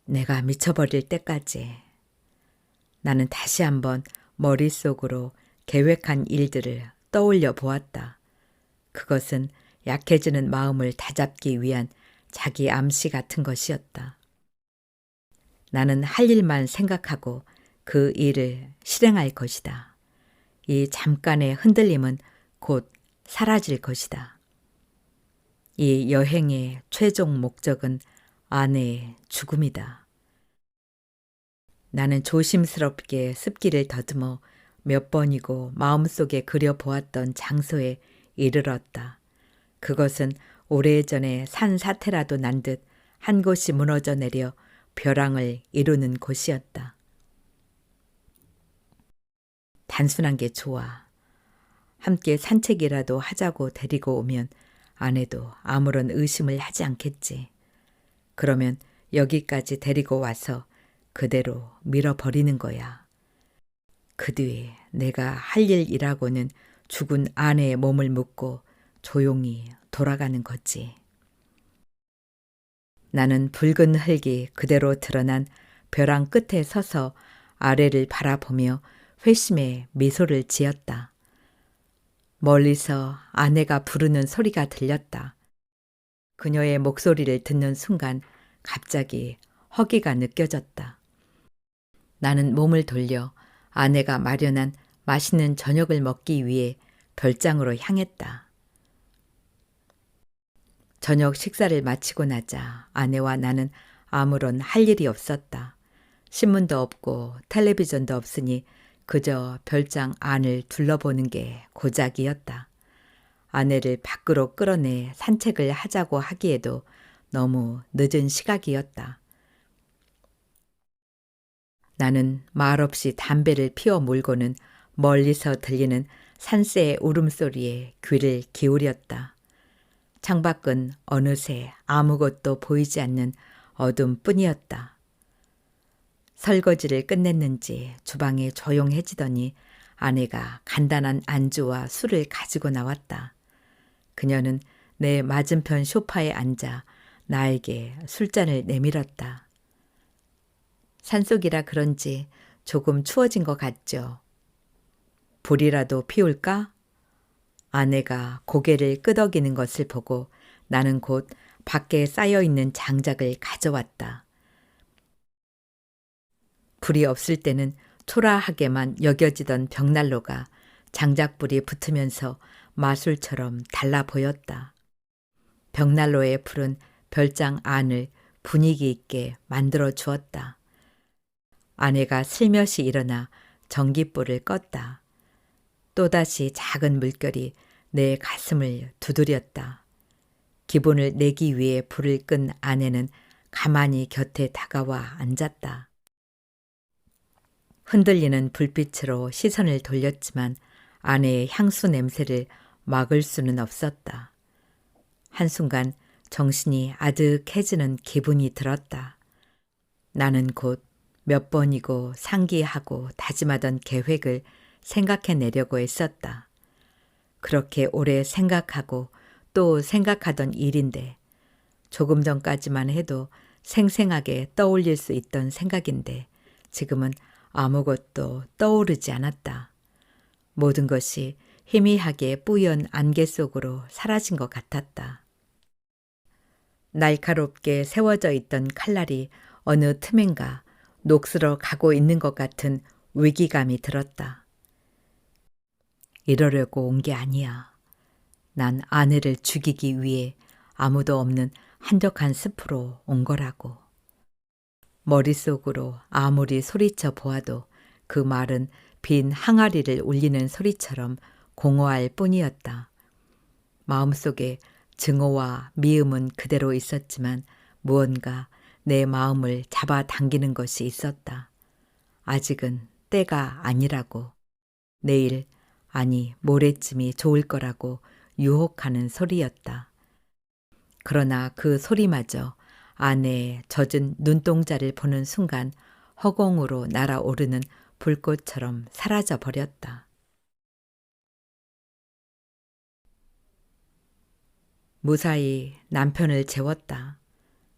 내가 미쳐버릴 때까지. 나는 다시 한번 머릿속으로 계획한 일들을 떠올려 보았다. 그것은 약해지는 마음을 다잡기 위한 자기 암시 같은 것이었다. 나는 할 일만 생각하고 그 일을 실행할 것이다. 이 잠깐의 흔들림은 곧 사라질 것이다. 이 여행의 최종 목적은 아내의 죽음이다. 나는 조심스럽게 습기를 더듬어 몇 번이고 마음속에 그려보았던 장소에 이르렀다. 그것은 오래전에 산사태라도 난 듯 한 곳이 무너져 내려 벼랑을 이루는 곳이었다. 단순한 게 좋아. 함께 산책이라도 하자고 데리고 오면 아내도 아무런 의심을 하지 않겠지. 그러면 여기까지 데리고 와서 그대로 밀어버리는 거야. 그 뒤에 내가 할 일이라고는 죽은 아내의 몸을 묻고 조용히 돌아가는 거지. 나는 붉은 흙이 그대로 드러난 벼랑 끝에 서서 아래를 바라보며 회심의 미소를 지었다. 멀리서 아내가 부르는 소리가 들렸다. 그녀의 목소리를 듣는 순간 갑자기 허기가 느껴졌다. 나는 몸을 돌려 아내가 마련한 맛있는 저녁을 먹기 위해 별장으로 향했다. 저녁 식사를 마치고 나자 아내와 나는 아무런 할 일이 없었다. 신문도 없고 텔레비전도 없으니 그저 별장 안을 둘러보는 게 고작이었다. 아내를 밖으로 끌어내 산책을 하자고 하기에도 너무 늦은 시각이었다. 나는 말없이 담배를 피워 물고는 멀리서 들리는 산새의 울음소리에 귀를 기울였다. 창밖은 어느새 아무것도 보이지 않는 어둠뿐이었다. 설거지를 끝냈는지 주방이 조용해지더니 아내가 간단한 안주와 술을 가지고 나왔다. 그녀는 내 맞은편 소파에 앉아 나에게 술잔을 내밀었다. 산속이라 그런지 조금 추워진 것 같죠. 불이라도 피울까? 아내가 고개를 끄덕이는 것을 보고 나는 곧 밖에 쌓여있는 장작을 가져왔다. 불이 없을 때는 초라하게만 여겨지던 벽난로가 장작불이 붙으면서 마술처럼 달라 보였다. 벽난로의 불은 별장 안을 분위기 있게 만들어 주었다. 아내가 슬며시 일어나 전깃불을 껐다. 또다시 작은 물결이 내 가슴을 두드렸다. 기분을 내기 위해 불을 끈 아내는 가만히 곁에 다가와 앉았다. 흔들리는 불빛으로 시선을 돌렸지만 아내의 향수 냄새를 막을 수는 없었다. 한순간 정신이 아득해지는 기분이 들었다. 나는 곧 몇 번이고 상기하고 다짐하던 계획을 생각해내려고 했었다. 그렇게 오래 생각하고 또 생각하던 일인데 조금 전까지만 해도 생생하게 떠올릴 수 있던 생각인데 지금은 아무것도 떠오르지 않았다. 모든 것이 희미하게 뿌연 안개 속으로 사라진 것 같았다. 날카롭게 세워져 있던 칼날이 어느 틈엔가 녹슬어 가고 있는 것 같은 위기감이 들었다. 이러려고 온 게 아니야. 난 아내를 죽이기 위해 아무도 없는 한적한 숲으로 온 거라고. 머릿속으로 아무리 소리쳐 보아도 그 말은 빈 항아리를 울리는 소리처럼 공허할 뿐이었다. 마음속에 증오와 미움은 그대로 있었지만 무언가 내 마음을 잡아당기는 것이 있었다. 아직은 때가 아니라고. 내일, 아니 모레쯤이 좋을 거라고 유혹하는 소리였다. 그러나 그 소리마저 아내의 젖은 눈동자를 보는 순간 허공으로 날아오르는 불꽃처럼 사라져 버렸다. 무사히 남편을 재웠다.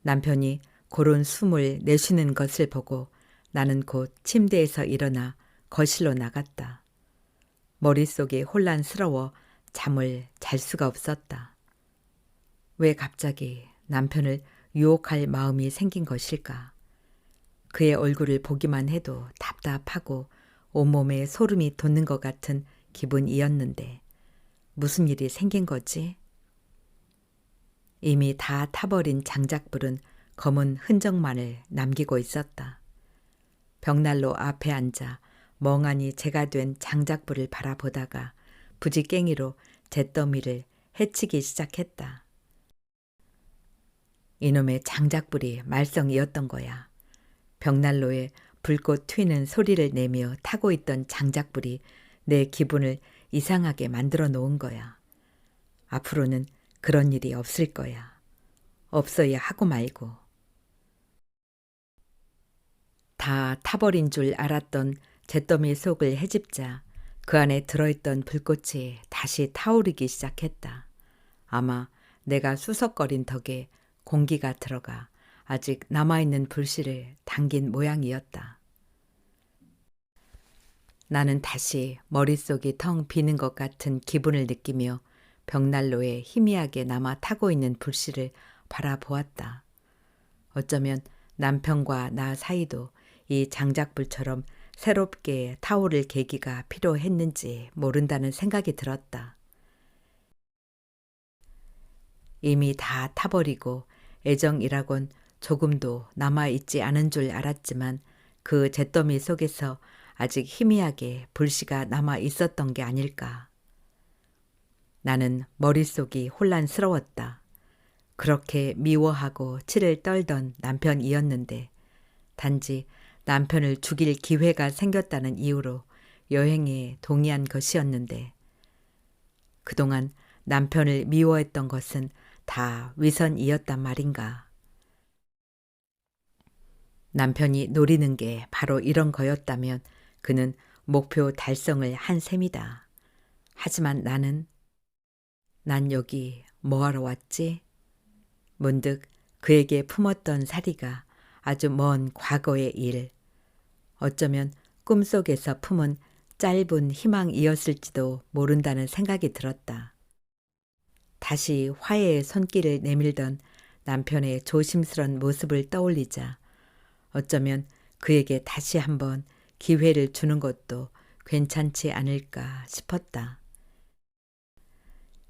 남편이 고른 숨을 내쉬는 것을 보고 나는 곧 침대에서 일어나 거실로 나갔다. 머릿속이 혼란스러워 잠을 잘 수가 없었다. 왜 갑자기 남편을 유혹할 마음이 생긴 것일까? 그의 얼굴을 보기만 해도 답답하고 온몸에 소름이 돋는 것 같은 기분이었는데 무슨 일이 생긴 거지? 이미 다 타버린 장작불은 검은 흔적만을 남기고 있었다. 벽난로 앞에 앉아 멍하니 재가 된 장작불을 바라보다가 부지깽이로 잿더미를 헤치기 시작했다. 이놈의 장작불이 말썽이었던 거야. 벽난로에 불꽃 튀는 소리를 내며 타고 있던 장작불이 내 기분을 이상하게 만들어 놓은 거야. 앞으로는 그런 일이 없을 거야. 없어야 하고 말고. 다 타버린 줄 알았던 잿더미 속을 헤집자 그 안에 들어있던 불꽃이 다시 타오르기 시작했다. 아마 내가 수석거린 덕에 공기가 들어가 아직 남아있는 불씨를 당긴 모양이었다. 나는 다시 머릿속이 텅 비는 것 같은 기분을 느끼며 벽난로에 희미하게 남아 타고 있는 불씨를 바라보았다. 어쩌면 남편과 나 사이도 이 장작불처럼 새롭게 타오를 계기가 필요했는지 모른다는 생각이 들었다. 이미 다 타버리고 애정이라곤 조금도 남아있지 않은 줄 알았지만 그 잿더미 속에서 아직 희미하게 불씨가 남아 있었던 게 아닐까. 나는 머릿속이 혼란스러웠다. 그렇게 미워하고 치를 떨던 남편이었는데 단지 남편을 죽일 기회가 생겼다는 이유로 여행에 동의한 것이었는데 그동안 남편을 미워했던 것은 다 위선이었단 말인가. 남편이 노리는 게 바로 이런 거였다면 그는 목표 달성을 한 셈이다. 하지만 난 여기 뭐하러 왔지? 문득 그에게 품었던 사리가 아주 먼 과거의 일, 어쩌면 꿈속에서 품은 짧은 희망이었을지도 모른다는 생각이 들었다. 다시 화해의 손길을 내밀던 남편의 조심스런 모습을 떠올리자 어쩌면 그에게 다시 한번 기회를 주는 것도 괜찮지 않을까 싶었다.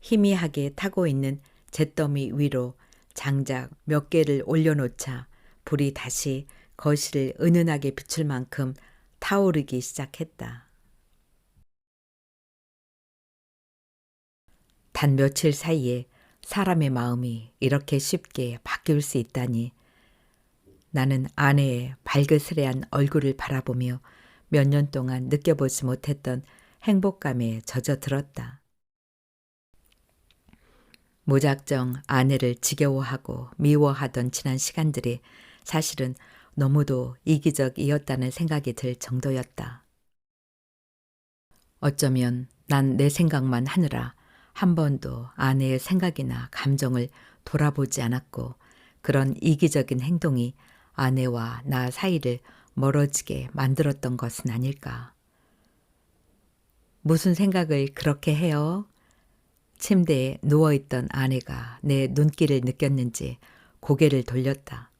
희미하게 타고 있는 잿더미 위로 장작 몇 개를 올려놓자 불이 다시 거실을 은은하게 비출 만큼 타오르기 시작했다. 단 며칠 사이에 사람의 마음이 이렇게 쉽게 바뀔 수 있다니. 나는 아내의 발그스레한 얼굴을 바라보며 몇 년 동안 느껴보지 못했던 행복감에 젖어들었다. 무작정 아내를 지겨워하고 미워하던 지난 시간들이 사실은 너무도 이기적이었다는 생각이 들 정도였다. 어쩌면 난 내 생각만 하느라 한 번도 아내의 생각이나 감정을 돌아보지 않았고 그런 이기적인 행동이 아내와 나 사이를 멀어지게 만들었던 것은 아닐까. 무슨 생각을 그렇게 해요? 침대에 누워있던 아내가 내 눈길을 느꼈는지 고개를 돌렸다.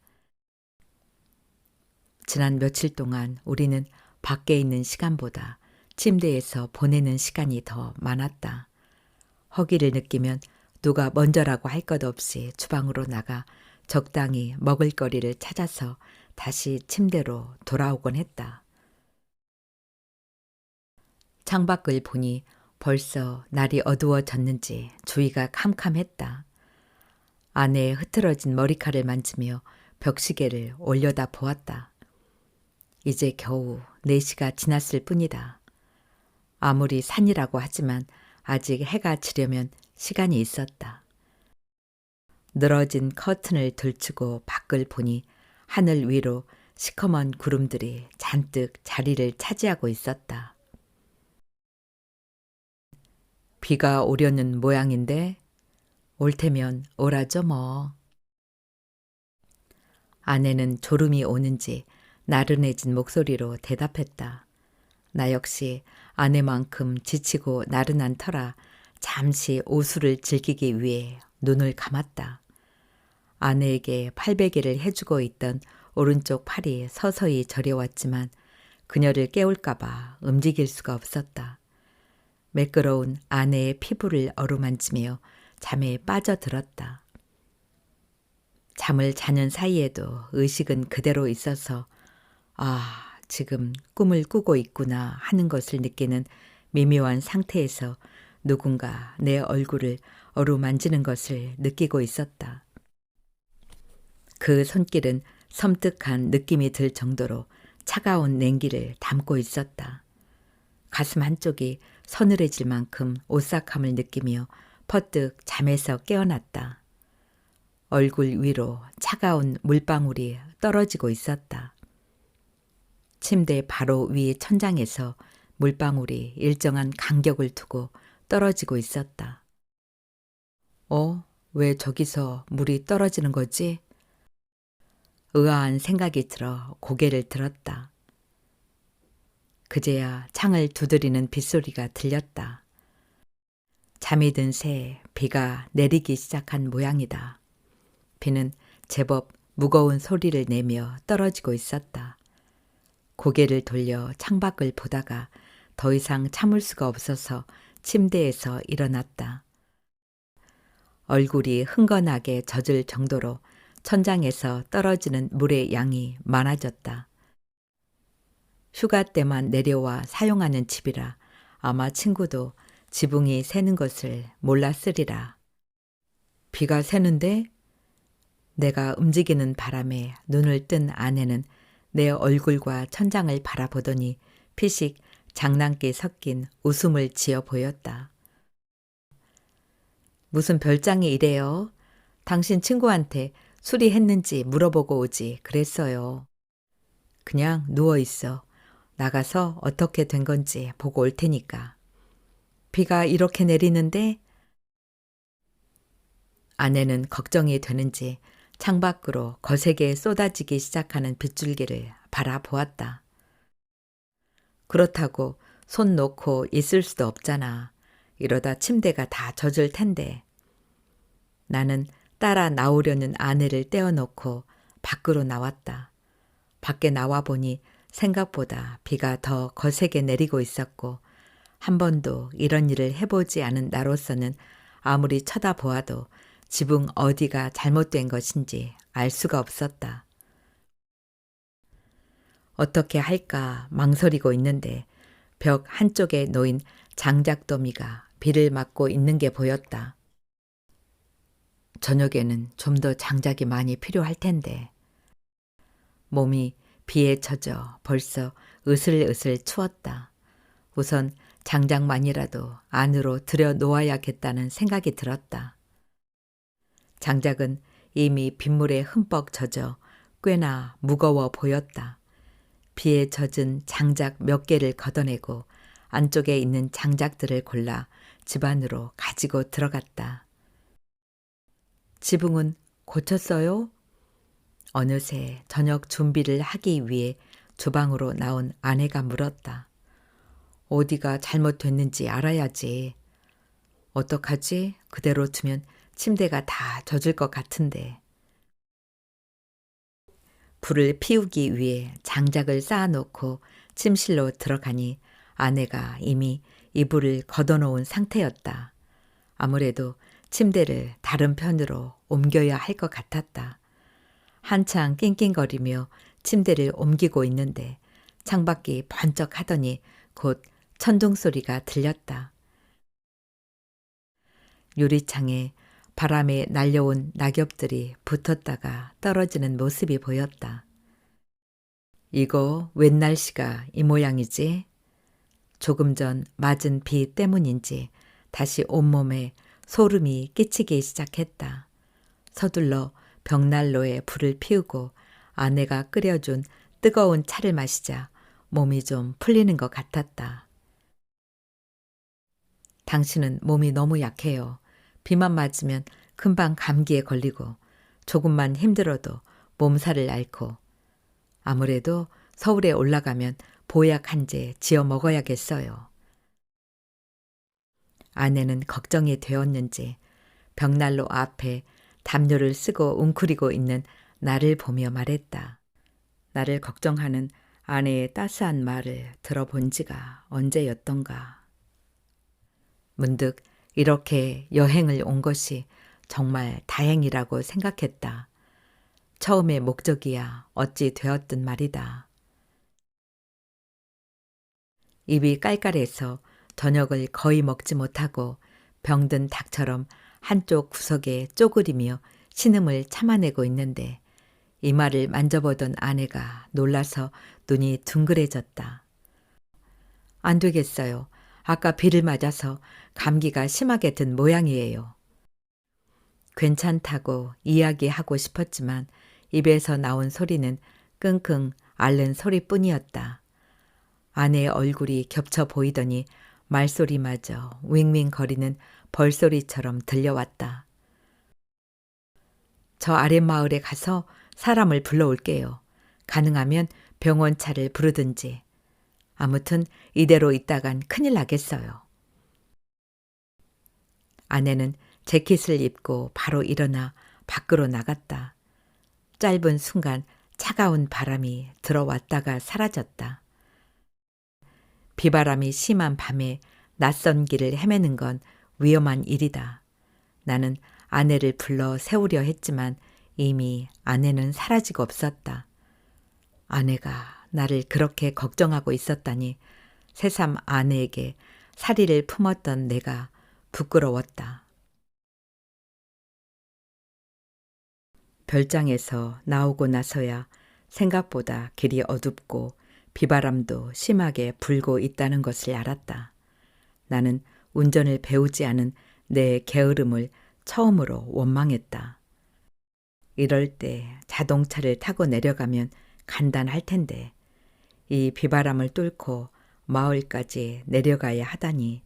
지난 며칠 동안 우리는 밖에 있는 시간보다 침대에서 보내는 시간이 더 많았다. 허기를 느끼면 누가 먼저라고 할 것 없이 주방으로 나가 적당히 먹을거리를 찾아서 다시 침대로 돌아오곤 했다. 창밖을 보니 벌써 날이 어두워졌는지 주위가 캄캄했다. 아내의 흐트러진 머리칼을 만지며 벽시계를 올려다 보았다. 이제 겨우 4시가 지났을 뿐이다. 아무리 산이라고 하지만 아직 해가 지려면 시간이 있었다. 늘어진 커튼을 들추고 밖을 보니 하늘 위로 시커먼 구름들이 잔뜩 자리를 차지하고 있었다. 비가 오려는 모양인데 올 테면 오라죠 뭐. 아내는 졸음이 오는지 나른해진 목소리로 대답했다. 나 역시 아내만큼 지치고 나른한 터라 잠시 오수를 즐기기 위해 눈을 감았다. 아내에게 팔베개를 해주고 있던 오른쪽 팔이 서서히 저려왔지만 그녀를 깨울까봐 움직일 수가 없었다. 매끄러운 아내의 피부를 어루만지며 잠에 빠져들었다. 잠을 자는 사이에도 의식은 그대로 있어서 지금 꿈을 꾸고 있구나 하는 것을 느끼는 미묘한 상태에서 누군가 내 얼굴을 어루만지는 것을 느끼고 있었다. 그 손길은 섬뜩한 느낌이 들 정도로 차가운 냉기를 담고 있었다. 가슴 한쪽이 서늘해질 만큼 오싹함을 느끼며 퍼뜩 잠에서 깨어났다. 얼굴 위로 차가운 물방울이 떨어지고 있었다. 침대 바로 위 천장에서 물방울이 일정한 간격을 두고 떨어지고 있었다. 왜 저기서 물이 떨어지는 거지? 의아한 생각이 들어 고개를 들었다. 그제야 창을 두드리는 빗소리가 들렸다. 잠이 든 새에 비가 내리기 시작한 모양이다. 비는 제법 무거운 소리를 내며 떨어지고 있었다. 고개를 돌려 창밖을 보다가 더 이상 참을 수가 없어서 침대에서 일어났다. 얼굴이 흥건하게 젖을 정도로 천장에서 떨어지는 물의 양이 많아졌다. 휴가 때만 내려와 사용하는 집이라 아마 친구도 지붕이 새는 것을 몰랐으리라. 비가 새는데? 내가 움직이는 바람에 눈을 뜬 아내는 내 얼굴과 천장을 바라보더니 피식 장난기 섞인 웃음을 지어 보였다. 무슨 별장이 이래요? 당신 친구한테 수리했는지 물어보고 오지 그랬어요. 그냥 누워있어. 나가서 어떻게 된 건지 보고 올 테니까. 비가 이렇게 내리는데? 아내는 걱정이 되는지 창밖으로 거세게 쏟아지기 시작하는 빗줄기를 바라보았다. 그렇다고 손 놓고 있을 수도 없잖아. 이러다 침대가 다 젖을 텐데. 나는 따라 나오려는 아내를 떼어놓고 밖으로 나왔다. 밖에 나와 보니 생각보다 비가 더 거세게 내리고 있었고 한 번도 이런 일을 해보지 않은 나로서는 아무리 쳐다보아도 지붕 어디가 잘못된 것인지 알 수가 없었다. 어떻게 할까 망설이고 있는데 벽 한쪽에 놓인 장작더미가 비를 맞고 있는 게 보였다. 저녁에는 좀 더 장작이 많이 필요할 텐데. 몸이 비에 젖어 벌써 으슬으슬 추웠다. 우선 장작만이라도 안으로 들여 놓아야겠다는 생각이 들었다. 장작은 이미 빗물에 흠뻑 젖어 꽤나 무거워 보였다. 비에 젖은 장작 몇 개를 걷어내고 안쪽에 있는 장작들을 골라 집 안으로 가지고 들어갔다. 지붕은 고쳤어요? 어느새 저녁 준비를 하기 위해 주방으로 나온 아내가 물었다. 어디가 잘못됐는지 알아야지. 어떡하지? 그대로 두면 침대가 다 젖을 것 같은데. 불을 피우기 위해 장작을 쌓아놓고 침실로 들어가니 아내가 이미 이불을 걷어놓은 상태였다. 아무래도 침대를 다른 편으로 옮겨야 할 것 같았다. 한창 낑낑거리며 침대를 옮기고 있는데 창밖이 번쩍하더니 곧 천둥 소리가 들렸다. 유리창에 바람에 날려온 낙엽들이 붙었다가 떨어지는 모습이 보였다. 이거 웬 날씨가 이 모양이지? 조금 전 맞은 비 때문인지 다시 온몸에 소름이 끼치기 시작했다. 서둘러 벽난로에 불을 피우고 아내가 끓여준 뜨거운 차를 마시자 몸이 좀 풀리는 것 같았다. 당신은 몸이 너무 약해요. 비만 맞으면 금방 감기에 걸리고 조금만 힘들어도 몸살을 앓고 아무래도 서울에 올라가면 보약 한 제 지어 먹어야겠어요. 아내는 걱정이 되었는지 벽난로 앞에 담요를 쓰고 웅크리고 있는 나를 보며 말했다. 나를 걱정하는 아내의 따스한 말을 들어본 지가 언제였던가. 문득 이렇게 여행을 온 것이 정말 다행이라고 생각했다. 처음의 목적이야 어찌 되었든 말이다. 입이 깔깔해서 저녁을 거의 먹지 못하고 병든 닭처럼 한쪽 구석에 쪼그리며 신음을 참아내고 있는데 이마를 만져보던 아내가 놀라서 눈이 둥그레졌다. 안 되겠어요. 아까 비를 맞아서 감기가 심하게 든 모양이에요. 괜찮다고 이야기하고 싶었지만 입에서 나온 소리는 끙끙 앓는 소리뿐이었다. 아내의 얼굴이 겹쳐 보이더니 말소리마저 윙윙거리는 벌소리처럼 들려왔다. 저 아랫마을에 가서 사람을 불러올게요. 가능하면 병원차를 부르든지. 아무튼 이대로 있다간 큰일 나겠어요. 아내는 재킷을 입고 바로 일어나 밖으로 나갔다. 짧은 순간 차가운 바람이 들어왔다가 사라졌다. 비바람이 심한 밤에 낯선 길을 헤매는 건 위험한 일이다. 나는 아내를 불러 세우려 했지만 이미 아내는 사라지고 없었다. 아내가 나를 그렇게 걱정하고 있었다니 새삼 아내에게 사리를 품었던 내가 부끄러웠다. 별장에서 나오고 나서야 생각보다 길이 어둡고 비바람도 심하게 불고 있다는 것을 알았다. 나는 운전을 배우지 않은 내 게으름을 처음으로 원망했다. 이럴 때 자동차를 타고 내려가면 간단할 텐데 이 비바람을 뚫고 마을까지 내려가야 하다니.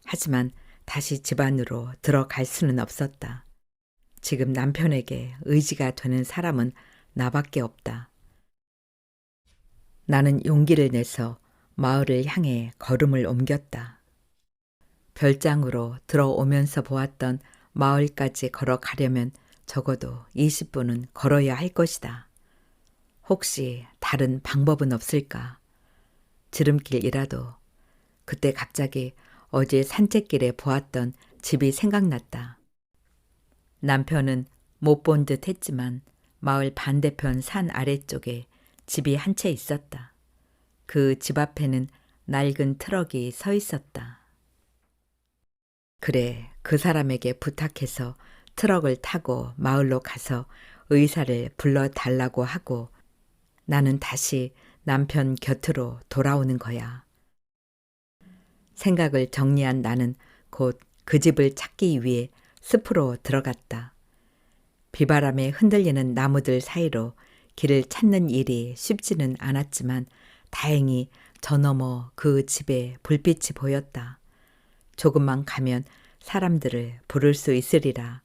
하지만 다시 집 안으로 들어갈 수는 없었다. 지금 남편에게 의지가 되는 사람은 나밖에 없다. 나는 용기를 내서 마을을 향해 걸음을 옮겼다. 별장으로 들어오면서 보았던 마을까지 걸어가려면 적어도 20분은 걸어야 할 것이다. 혹시 다른 방법은 없을까? 지름길이라도. 그때 갑자기 어제 산책길에 보았던 집이 생각났다. 남편은 못 본 듯 했지만 마을 반대편 산 아래쪽에 집이 한 채 있었다. 그 집 앞에는 낡은 트럭이 서 있었다. 그래, 그 사람에게 부탁해서 트럭을 타고 마을로 가서 의사를 불러달라고 하고 나는 다시 남편 곁으로 돌아오는 거야. 생각을 정리한 나는 곧 그 집을 찾기 위해 숲으로 들어갔다. 비바람에 흔들리는 나무들 사이로 길을 찾는 일이 쉽지는 않았지만 다행히 저 너머 그 집에 불빛이 보였다. 조금만 가면 사람들을 부를 수 있으리라.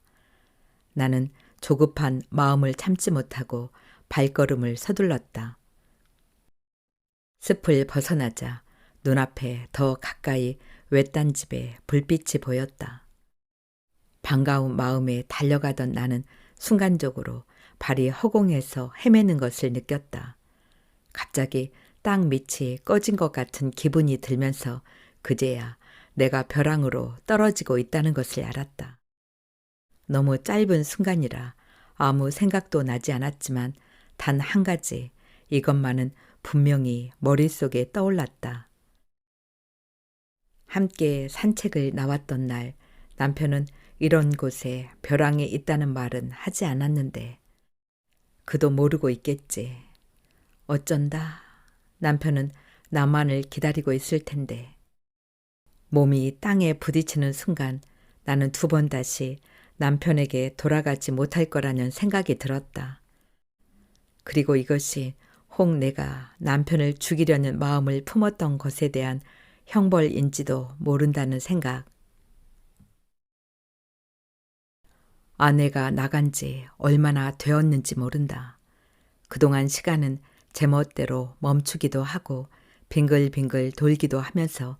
나는 조급한 마음을 참지 못하고 발걸음을 서둘렀다. 숲을 벗어나자 눈앞에 더 가까이 외딴 집에 불빛이 보였다. 반가운 마음에 달려가던 나는 순간적으로 발이 허공에서 헤매는 것을 느꼈다. 갑자기 땅 밑이 꺼진 것 같은 기분이 들면서 그제야 내가 벼랑으로 떨어지고 있다는 것을 알았다. 너무 짧은 순간이라 아무 생각도 나지 않았지만 단 한 가지 이것만은 분명히 머릿속에 떠올랐다. 함께 산책을 나왔던 날 남편은 이런 곳에 벼랑이 있다는 말은 하지 않았는데 그도 모르고 있겠지. 어쩐다 남편은 나만을 기다리고 있을 텐데. 몸이 땅에 부딪히는 순간 나는 2번 다시 남편에게 돌아가지 못할 거라는 생각이 들었다. 그리고 이것이 혹 내가 남편을 죽이려는 마음을 품었던 것에 대한 형벌인지도 모른다는 생각. 아내가 나간 지 얼마나 되었는지 모른다. 그동안 시간은 제멋대로 멈추기도 하고 빙글빙글 돌기도 하면서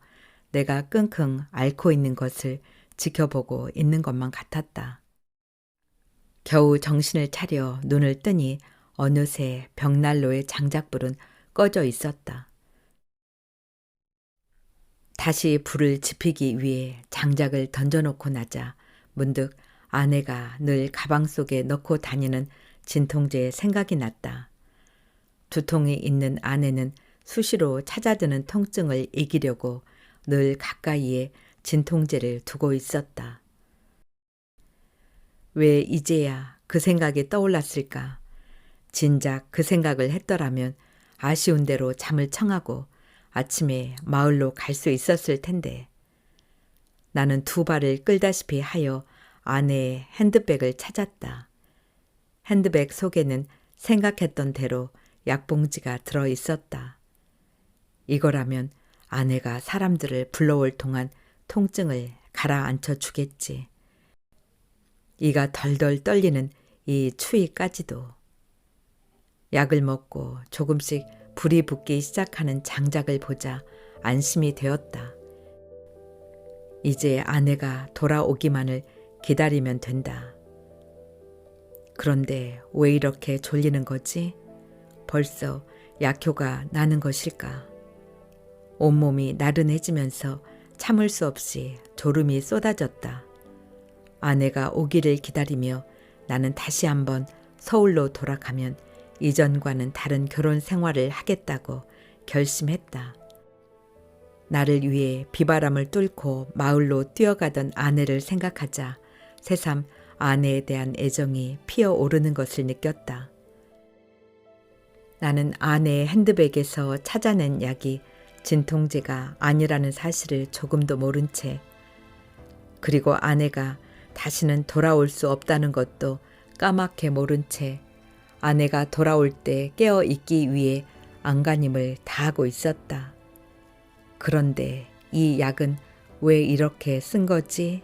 내가 끙끙 앓고 있는 것을 지켜보고 있는 것만 같았다. 겨우 정신을 차려 눈을 뜨니 어느새 벽난로의 장작불은 꺼져 있었다. 다시 불을 지피기 위해 장작을 던져놓고 나자 문득 아내가 늘 가방 속에 넣고 다니는 진통제의 생각이 났다. 두통이 있는 아내는 수시로 찾아드는 통증을 이기려고 늘 가까이에 진통제를 두고 있었다. 왜 이제야 그 생각이 떠올랐을까? 진작 그 생각을 했더라면 아쉬운 대로 잠을 청하고 아침에 마을로 갈 수 있었을 텐데. 나는 2발을 끌다시피 하여 아내의 핸드백을 찾았다. 핸드백 속에는 생각했던 대로 약봉지가 들어 있었다. 이거라면 아내가 사람들을 불러올 동안 통증을 가라앉혀 주겠지. 이가 덜덜 떨리는 이 추위까지도. 약을 먹고 조금씩 불이 붙기 시작하는 장작을 보자 안심이 되었다. 이제 아내가 돌아오기만을 기다리면 된다. 그런데 왜 이렇게 졸리는 거지? 벌써 약효가 나는 것일까? 온몸이 나른해지면서 참을 수 없이 졸음이 쏟아졌다. 아내가 오기를 기다리며 나는 다시 한번 서울로 돌아가면 이전과는 다른 결혼 생활을 하겠다고 결심했다. 나를 위해 비바람을 뚫고 마을로 뛰어가던 아내를 생각하자 새삼 아내에 대한 애정이 피어오르는 것을 느꼈다. 나는 아내의 핸드백에서 찾아낸 약이 진통제가 아니라는 사실을 조금도 모른 채, 그리고 아내가 다시는 돌아올 수 없다는 것도 까맣게 모른 채 아내가 돌아올 때 깨어 있기 위해 안간힘을 다하고 있었다. 그런데 이 약은 왜 이렇게 쓴 거지?